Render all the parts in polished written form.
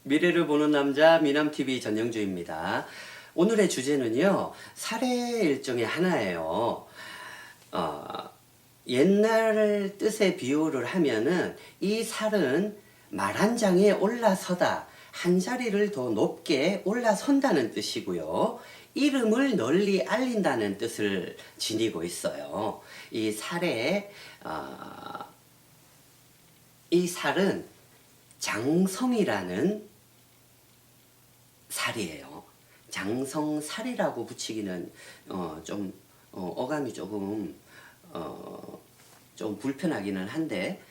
미래를 보는 남자 미남TV 전영주입니다. 오늘의 주제는요, 사례 일종의 하나예요. 어, 옛날 뜻의 비유를 하면은 이 살은 말 한 장에 올라서다. 한 자리를 더 높게 올라선다는 뜻이고요. 이름을 널리 알린다는 뜻을 지니고 있어요. 이 살에, 이 살은 장성이라는 살이에요. 장성살이라고 붙이기는 어감이 좀 불편하기는 한데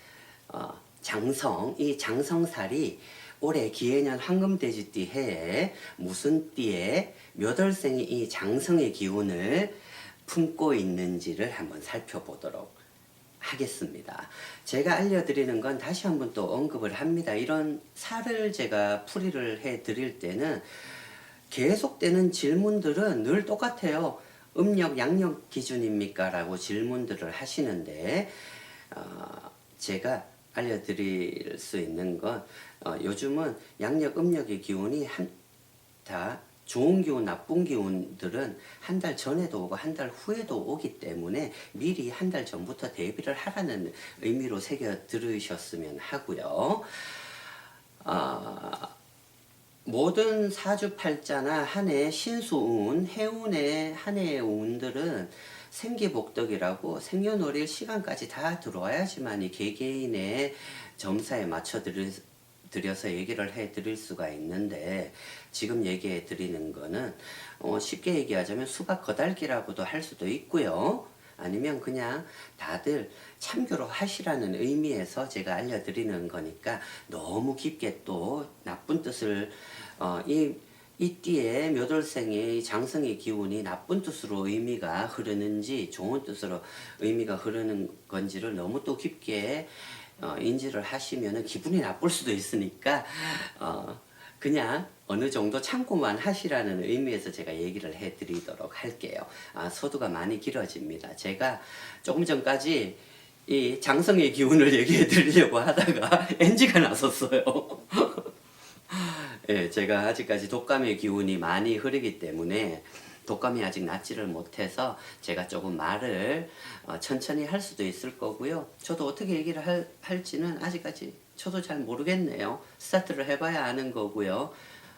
이 장성살이 올해 기해년 황금돼지띠 해에 무슨 띠에 몇 월생이 이 장성의 기운을 품고 있는지를 한번 살펴보도록 하겠습니다. 제가 알려드리는 건 다시 한번 또 언급을 합니다. 이런 살을 제가 풀이를 해 드릴 때는 계속되는 질문들은 늘 똑같아요. 음력, 양력 기준입니까? 라고 질문들을 하시는데 제가 알려드릴 수 있는 건 요즘은 양력, 음력의 기운이 다 좋은 기운, 나쁜 기운들은 한 달 전에도 오고 한 달 후에도 오기 때문에 미리 한 달 전부터 대비를 하라는 의미로 새겨 들으셨으면 하고요. 모든 사주팔자나 한 해 신수운, 해운의 한 해의 운들은 생기복덕이라고 생년월일 시간까지 다 들어와야지만 이 개개인의 점사에 맞춰 드려서 얘기를 해 드릴 수가 있는데 지금 얘기해 드리는 거는 쉽게 얘기하자면 수박 거달기라고도 할 수도 있고요. 아니면 그냥 다들 참교로 하시라는 의미에서 제가 알려드리는 거니까 너무 깊게 또 나쁜 뜻을 이 띠에 몇 월생의 장성의 기운이 나쁜 뜻으로 의미가 흐르는지 좋은 뜻으로 의미가 흐르는 건지를 너무 또 깊게 인지를 하시면 기분이 나쁠 수도 있으니까 그냥 어느 정도 참고만 하시라는 의미에서 제가 얘기를 해드리도록 할게요. 서두가 많이 길어집니다. 제가 조금 전까지 이 장성의 기운을 얘기해 드리려고 하다가 NG가 났었어요. 예, 제가 아직까지 독감의 기운이 많이 흐르기 때문에 독감이 아직 낫지를 못해서 제가 조금 말을 천천히 할 수도 있을 거고요. 저도 어떻게 얘기를 할지는 아직까지 저도 잘 모르겠네요. 스타트를 해봐야 아는 거고요.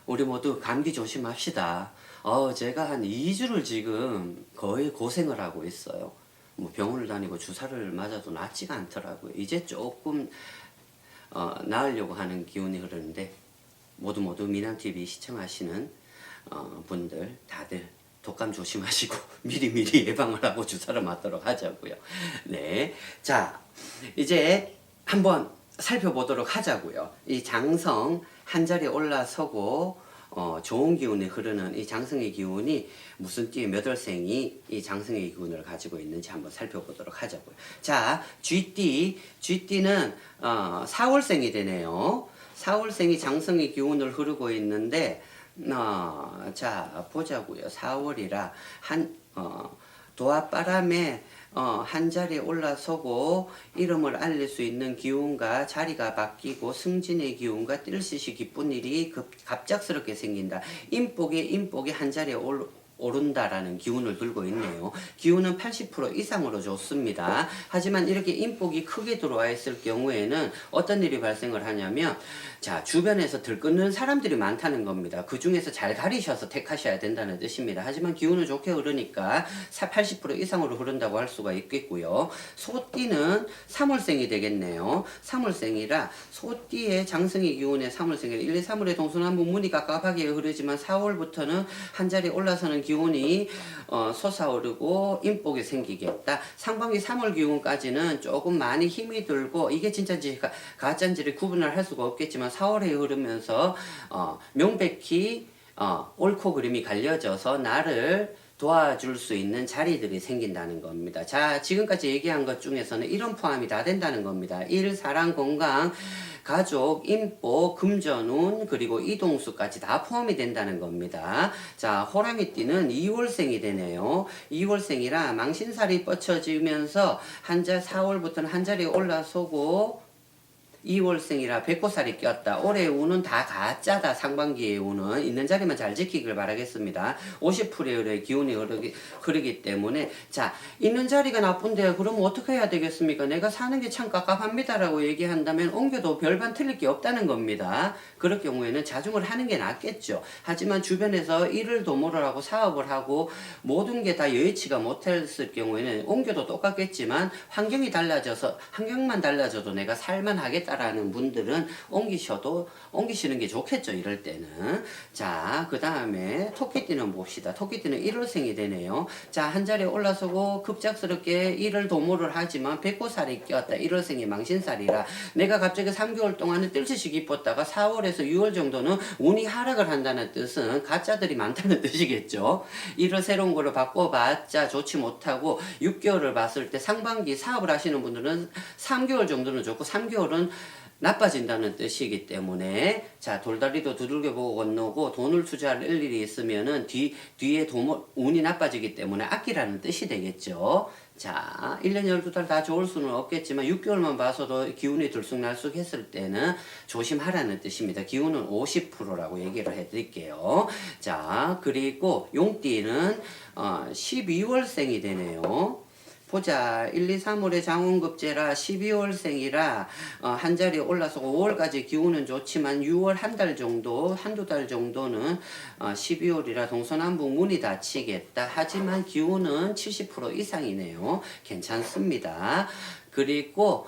우리 모두 감기 조심합시다. 제가 한 2주를 지금 거의 고생을 하고 있어요. 뭐 병원을 다니고 주사를 맞아도 낫지가 않더라고요. 이제 조금 나으려고 하는 기운이 흐르는데 모두 미남TV 시청하시는 분들 다들 독감 조심하시고 미리미리 예방을 하고 주사를 맞도록 하자고요. 네, 자 이제 한번 살펴보도록 하자고요. 이 장성 한 자리에 올라서고 좋은 기운이 흐르는 이 장성의 기운이 무슨 띠의 몇 월생이 이 장성의 기운을 가지고 있는지 한번 살펴보도록 하자고요. 자, 쥐띠는 4월생이 되네요. 4월생이 장성의 기운을 흐르고 있는데 자 보자고요. 4월이라 도합바람에 한 자리에 올라서고 이름을 알릴 수 있는 기운과 자리가 바뀌고 승진의 기운과 뜰시시 기쁜 일이 갑작스럽게 생긴다. 인복이 한 자리에 오른다라는 기운을 들고 있네요. 기운은 80% 이상으로 좋습니다. 하지만 이렇게 인복이 크게 들어와 있을 경우에는 어떤 일이 발생을 하냐면 자 주변에서 들끓는 사람들이 많다는 겁니다. 그 중에서 잘 가리셔서 택하셔야 된다는 뜻입니다. 하지만 기운은 좋게 흐르니까 80% 이상으로 흐른다고 할 수가 있겠고요. 소띠는 3월생이 되겠네요. 3월생이라 소띠의 장성의 기운의 3월생이라 1, 2, 3월의 동서남북 문이 갑갑하게 흐르지만 4월부터는 한 자리에 올라서는 기운이 솟아오르고 인복이 생기겠다. 상반기 3월 기운까지는 조금 많이 힘이 들고 이게 진짜인지 가짜인지를 구분을 할 수가 없겠지만 4월에 흐르면서 명백히 옳고 그름이 갈려져서 나를 도와줄 수 있는 자리들이 생긴다는 겁니다. 자, 지금까지 얘기한 것 중에서는 이런 포함이 다 된다는 겁니다. 일, 사랑, 건강, 가족, 인복, 금전운, 그리고 이동수까지 다 포함이 된다는 겁니다. 자, 호랑이띠는 2월생이 되네요. 2월생이라 망신살이 뻗쳐지면서 4월부터는 한 자리에 올라서고 2월생이라 백호살이 꼈다. 올해의 운은 다 가짜다. 상반기의 운은 있는 자리만 잘 지키길 바라겠습니다. 50%의 기운이 흐르기 때문에 자, 있는 자리가 나쁜데 그럼 어떻게 해야 되겠습니까? 내가 사는 게 참 깝깝합니다라고 얘기한다면 옮겨도 별반 틀릴 게 없다는 겁니다. 그럴 경우에는 자중을 하는 게 낫겠죠. 하지만 주변에서 일을 도모를 하고 사업을 하고 모든 게 다 여의치가 못했을 경우에는 옮겨도 똑같겠지만 환경만 달라져도 내가 살만하겠다라는 분들은 옮기시는 게 좋겠죠. 이럴 때는. 자, 그 다음에 토끼띠는 봅시다. 토끼띠는 1월생이 되네요. 자, 한 자리에 올라서고 급작스럽게 일을 도모를 하지만 백호살이 꼈다. 1월생이 망신살이라 내가 갑자기 3개월 동안은 뜰짓이 깊었다가 4월에서 6월 정도는 운이 하락을 한다는 뜻은 가짜들이 많다는 뜻이겠죠. 일을 새로운 거를 바꿔봤자 좋지 못하고 6개월을 봤을 때 상반기 사업을 하시는 분들은 3개월 정도는 좋고 3개월은 나빠진다는 뜻이기 때문에 자, 돌다리도 두들겨 보고 건너고 돈을 투자할 일이 있으면은 뒤에 운이 나빠지기 때문에 아끼라는 뜻이 되겠죠. 자, 1년 12달 다 좋을 수는 없겠지만 6개월만 봐서도 기운이 들쑥날쑥 했을 때는 조심하라는 뜻입니다. 기운은 50%라고 얘기를 해드릴게요. 자, 그리고 용띠는 12월생이 되네요. 보자. 1, 2, 3월에 장운급제라 12월생이라 한 자리에 올라서 5월까지 기운은 좋지만 6월 한두 달 정도는 12월이라 동서남북 문이 닫히겠다. 하지만 기운은 70% 이상이네요. 괜찮습니다. 그리고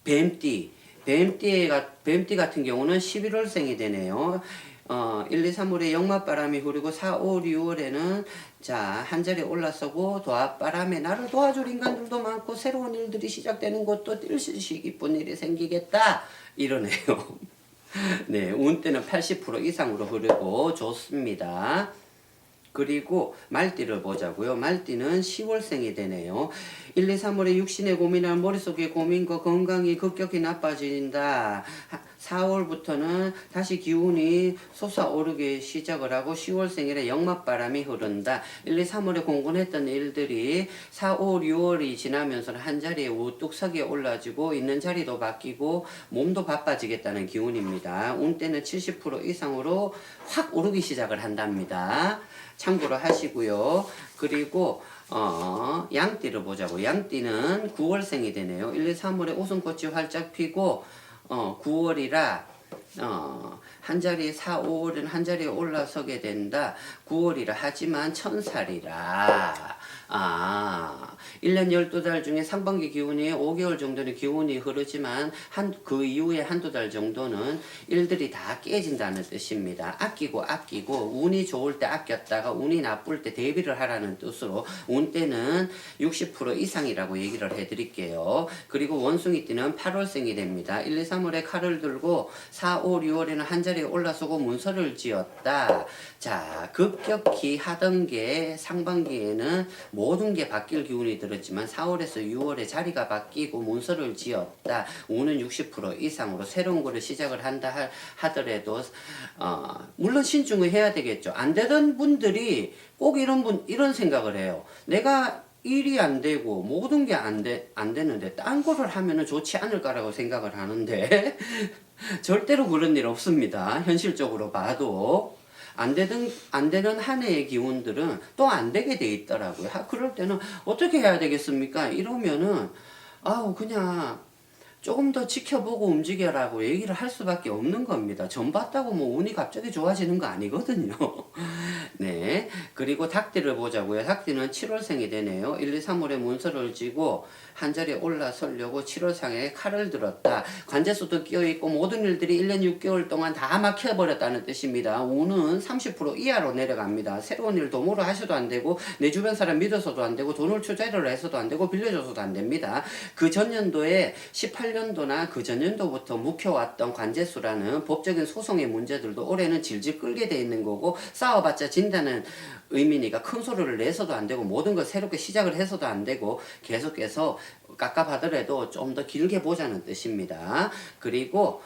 뱀띠 같은 경우는 11월생이 되네요. 1, 2, 3월에 역마바람이 흐르고 4, 5, 6월에는 자, 한 자리에 올라서고 도합바람에 나를 도와줄 인간들도 많고 새로운 일들이 시작되는 것도 뜰시 기쁜 일이 생기겠다. 이러네요. 네, 운때는 80% 이상으로 흐르고 좋습니다. 그리고 말띠를 보자고요. 말띠는 10월생이 되네요. 1, 2, 3월에 육신의 고민할 머릿속의 고민과 건강이 급격히 나빠진다. 4월부터는 다시 기운이 솟아오르기 시작을 하고 10월생일에 역마바람이 흐른다. 1, 2, 3월에 공곤했던 일들이 4, 5, 6월이 지나면서 한자리에 우뚝 서기에 올라지고 있는 자리도 바뀌고 몸도 바빠지겠다는 기운입니다. 운때는 70% 이상으로 확 오르기 시작을 한답니다. 참고로 하시고요. 그리고 양띠를 보자고. 양띠는 9월생이 되네요. 1, 2, 3월에 웃음꽃이 활짝 피고 9월이라 한 자리에 4, 5월은 한 자리에 올라서게 된다. 9월이라 하지만 천살이라 1년 12달 중에 상반기 기운이 5개월 정도는 기운이 흐르지만 그 이후에 한두 달 정도는 일들이 다 깨진다는 뜻입니다. 아끼고 운이 좋을 때 아꼈다가 운이 나쁠 때 대비를 하라는 뜻으로 운때는 60% 이상이라고 얘기를 해드릴게요. 그리고 원숭이띠는 8월생이 됩니다. 1, 2, 3월에 칼을 들고 4, 5, 6월에는 한 자리에 올라서고 문서를 지었다. 자, 급격히 하던 게 상반기에는 모든 게 바뀔 기운이 들었지만 4월에서 6월에 자리가 바뀌고 문서를 지었다. 운은 60% 이상으로 새로운 거를 시작을 한다 하더라도 물론 신중을 해야 되겠죠. 안 되던 분들이 꼭 이런 생각을 해요. 내가 일이 안 되고 모든 게 안 되는데 딴 거를 하면은 좋지 않을까라고 생각을 하는데 절대로 그런 일 없습니다. 현실적으로 봐도. 안 되는 한 해의 기운들은 또 안 되게 돼 있더라고요. 그럴 때는 어떻게 해야 되겠습니까? 이러면은, 그냥 조금 더 지켜보고 움직여라고 얘기를 할 수밖에 없는 겁니다. 전 봤다고 뭐 운이 갑자기 좋아지는 거 아니거든요. 네. 그리고 닭띠를 보자고요. 닭띠는 7월생이 되네요. 1, 2, 3월에 문서를 지고 한 자리에 올라서려고 7월상에 칼을 들었다. 관제수도 끼어있고 모든 일들이 1년 6개월 동안 다 막혀버렸다는 뜻입니다. 운은 30% 이하로 내려갑니다. 새로운 일 도모를 하셔도 안 되고 내 주변 사람 믿어서도 안 되고 돈을 투자를 해서도 안 되고 빌려줘서도 안 됩니다. 그 전년도에 18년도나 그 전년도부터 묵혀왔던 관제수라는 법적인 소송의 문제들도 올해는 질질 끌게 돼 있는 거고 싸워봤자 진다는 의미니까 큰 소리를 내서도 안 되고 모든 걸 새롭게 시작을 해서도 안 되고 계속해서 깝깝하더라도 좀 더 길게 보자는 뜻입니다. 그리고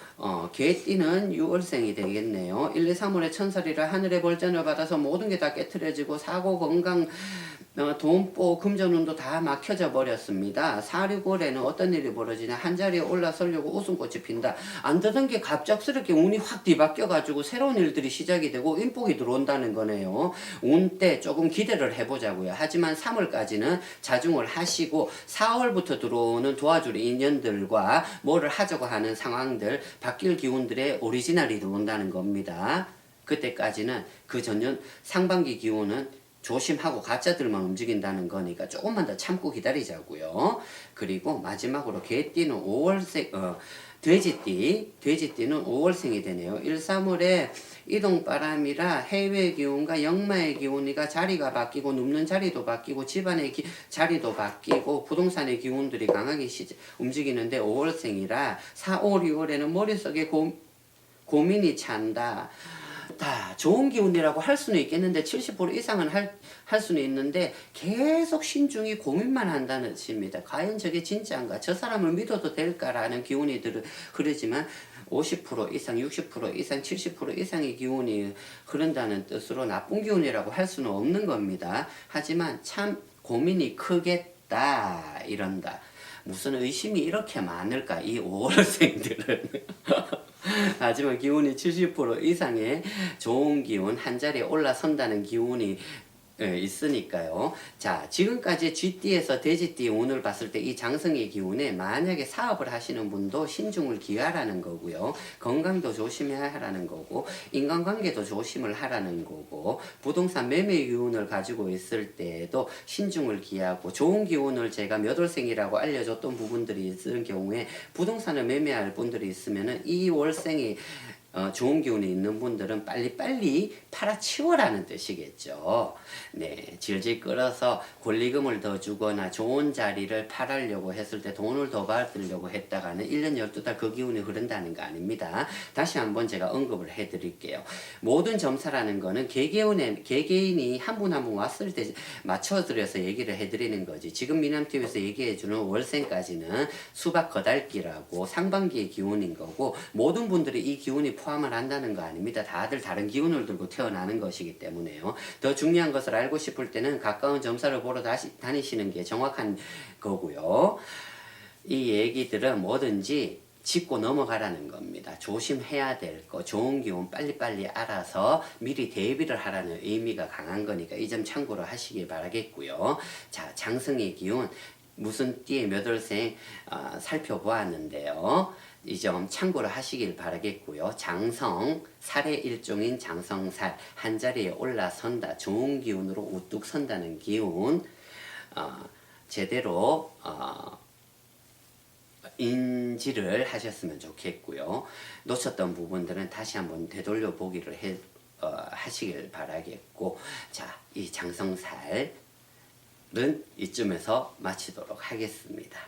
개띠는 6월생이 되겠네요. 1, 2, 3월에 천살이라 하늘의 벌전을 받아서 모든 게 다 깨트려지고 사고 건강 돈보 금전운도 다 막혀져 버렸습니다. 465에는 어떤 일이 벌어지냐, 한 자리에 올라서려고 웃음꽃이 핀다. 안 되던 게 갑작스럽게 운이 확 뒤바뀌어 가지고 새로운 일들이 시작이 되고 인복이 들어온다는 거네요. 운 때 조금 기대를 해보자고요. 하지만 3월까지는 자중을 하시고 4월부터 들어오는 도와줄 인연들과 뭐를 하자고 하는 상황들, 바뀔 기운들의 오리지널이 들어온다는 겁니다. 그때까지는 그 전년 상반기 기운은 조심하고 가짜들만 움직인다는 거니까 조금만 더 참고 기다리자고요. 그리고 마지막으로 개띠는 5월생, 돼지띠는 5월생이 되네요. 1, 3월에 이동바람이라 해외 기운과 역마의 기운이가 자리가 바뀌고 눕는 자리도 바뀌고 집안의 자리도 바뀌고 부동산의 기운들이 강하게 움직이는데 5월생이라 4, 5, 6월에는 머릿속에 고민이 찬다. 다 좋은 기운이라고 할 수는 있겠는데 70% 이상은 할 수는 있는데 계속 신중히 고민만 한다는 뜻입니다. 과연 저게 진짜인가? 저 사람을 믿어도 될까라는 기운이 그러지만 50% 이상, 60% 이상, 70% 이상의 기운이 흐른다는 뜻으로 나쁜 기운이라고 할 수는 없는 겁니다. 하지만 참 고민이 크겠다 이런다. 무슨 의심이 이렇게 많을까 이 5월생들은. 하지만 기운이 70% 이상의 좋은 기운, 한 자리에 올라선다는 기운이 있으니까요. 자, 지금까지 쥐띠에서 돼지띠 운을 봤을 때 이 장성의 기운에 만약에 사업을 하시는 분도 신중을 기하라는 거고요. 건강도 조심해야 하라는 거고, 인간관계도 조심을 하라는 거고, 부동산 매매 기운을 가지고 있을 때에도 신중을 기하고, 좋은 기운을 제가 몇 월생이라고 알려줬던 부분들이 있을 경우에 부동산을 매매할 분들이 있으면은 이 월생이 좋은 기운이 있는 분들은 빨리빨리 팔아치워라는 뜻이겠죠. 네, 질질 끌어서 권리금을 더 주거나 좋은 자리를 팔으려고 했을 때 돈을 더 받으려고 했다가는 1년 12달 그 기운이 흐른다는 거 아닙니다. 다시 한번 제가 언급을 해드릴게요. 모든 점사라는 거는 개개인이 한 분 한 분 왔을 때 맞춰드려서 얘기를 해드리는 거지. 지금 미남TV에서 얘기해주는 월생까지는 수박 거달기라고 상반기의 기운인 거고, 모든 분들이 이 기운이 포함을 한다는 거 아닙니다. 다들 다른 기운을 들고 태어나는 것이기 때문에요. 더 중요한 것을 알고 싶을 때는 가까운 점사를 보러 다니시는 게 정확한 거고요. 이 얘기들은 뭐든지 짚고 넘어가라는 겁니다. 조심해야 될 거, 좋은 기운 빨리빨리 알아서 미리 대비를 하라는 의미가 강한 거니까 이 점 참고로 하시길 바라겠고요. 자, 장성의 기운 무슨 띠의 몇 월생 살펴보았는데요. 이 점 참고를 하시길 바라겠고요. 장성, 살의 일종인 장성살, 한 자리에 올라선다, 좋은 기운으로 우뚝 선다는 기운, 제대로 인지를 하셨으면 좋겠고요. 놓쳤던 부분들은 다시 한번 되돌려 보기를 하시길 바라겠고, 자, 이 장성살은 이쯤에서 마치도록 하겠습니다.